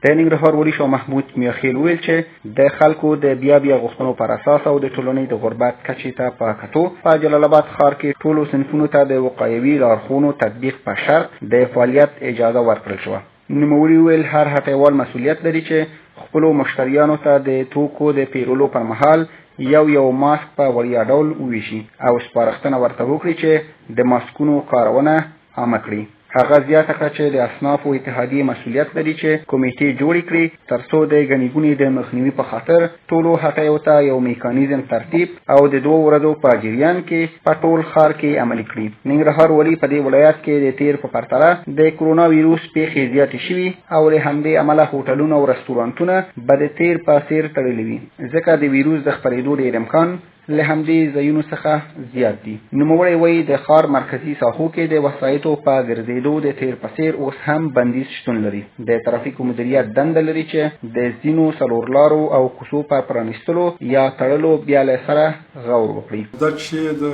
د ننګرهار والي شاه محمود میاخیل ویل چې د خلکو د بیا غوښتنو پر اساس او د ټولنې د غربت کچې ته په کتو په جلال آباد ښار کې ټولو صنفونو ته د وقایوي لارښوونو تطبیق په شرط د فعالیت اجازه ورکړل شوه. نوموړي ویل هر هټیوال مسؤلیت لري چې خپلو مشتریانو ته د توکو د پیرلو پر مهال یو ماسک په وړیا ډول وویشي او سپارښتنه ورته وکړي چې د ماسکونو کارونه عامه کړي. هغه زیاته کړه چې د اصنافو اتحادیې مسؤلیت لري چې کمیټې جوړې کړي ترڅو د ګڼې ګوڼې د مخنیوي په خاطر ټولو هټیو ته یو میکانیزم ترتیب او د 2 ورځو په جریان کې په ټول ښار کې عملي کړي. ننګرهار والي په دې ولایت کې د تیر په پرتله د کرونا ویروس پیښې زیاتې شوي او له همدې امله هوټلونه او رستورانتونه به د تیر په څیر تړلي وي ځکه د ویروس د خپرېدو ډېر امکان له همدې ځایونو څخه زیات دي. نوموړی وایي د ښار مرکزي ساحو کې د وسایطو په ګرځېدو د تیر په څیر اوس هم بندیز شتون لري. د ترافیکو مدیریت دنده لري چې د ځینو څلورلارو او کوڅو په پرانیستلو یا تړلو بیا له سره غور وکړي. دا چې د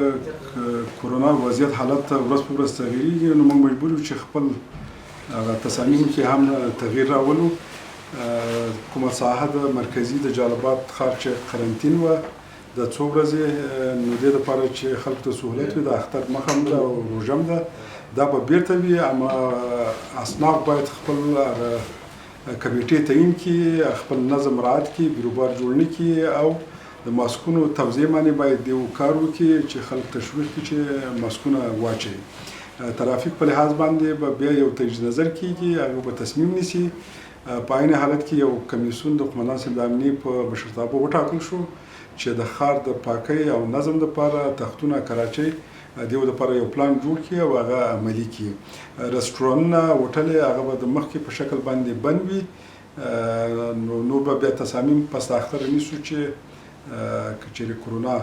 کرونا وضعیت حالت ورځ په ورځ تغییرېږي نو موږ مجبور یو چې خپل تصامیم کې هم تغییر راولو. کومه ساحه د مرکزي د جلال آباد ښار چې قرنطین وه د څو ورځې نو دې لپاره چې خلکو ته سهولت وي د اختر مخه هم ده او روژه هم ده دا به بیرته وي اما اصناف باید خپل کمیټې تعیین کړي خپل نظم مراعات کړي بیروبار جوړ نه کړي او د ماسکونو توزیع باندې باید یو کار وکړي چې خلک تشویق کړي چې ماسکونه واچوي. ترافیک په لحاظ باندې به بیا یو تجدید نظر کیږي هغه به تصمیم نیسي. په عین حالت کې یو کمیسیون د قومندان صاحب د امنیې په مشرتابه وټاکل شو چې د ښار د پاکۍ او نظم لپاره تختونه کراچۍ دیو لپاره یو پلان جوړ کړي او هغه عملي کړي. رستورانونه هوټلې هغه به د مخکې په شکل باندې بند وي نو به بیا تصامیم پس د اختر نیسو چې چیرې کرونا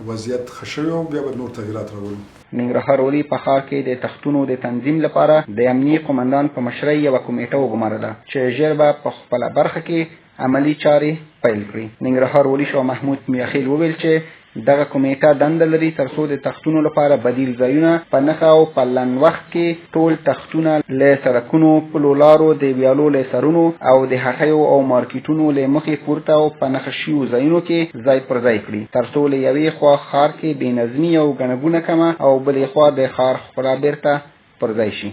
وضعیت ښه شوی او بیا به نور تغییرات راولو. ننګرهار والي په ښار کې د تختونو د تنظیم لپاره د امنیې قومندان په مشرۍ یوه کمیټه وګمارله چې ژر به په خپله برخه کې عملی چارې پیل کړي. ننګرهار والي شاه محمود میاخیل وویل چې دغه کمیټه دنده لري ترڅو د تختونو لپاره بدیل ځایونه په نښه او په لنډ وخت کې ټول تختونه له سړکونو پلو لارو د ویالو له سرونو او د هټیو او مارکیټونو له مخې پورته او په نښه شویو ځایونو کې ځای پر ځای کړي ترڅو له یوې خوا ښار کې بې نظمي او ګڼه ګوڼه کمه او بلې خوا د ښار ښکلا بیرته پر ځای شي.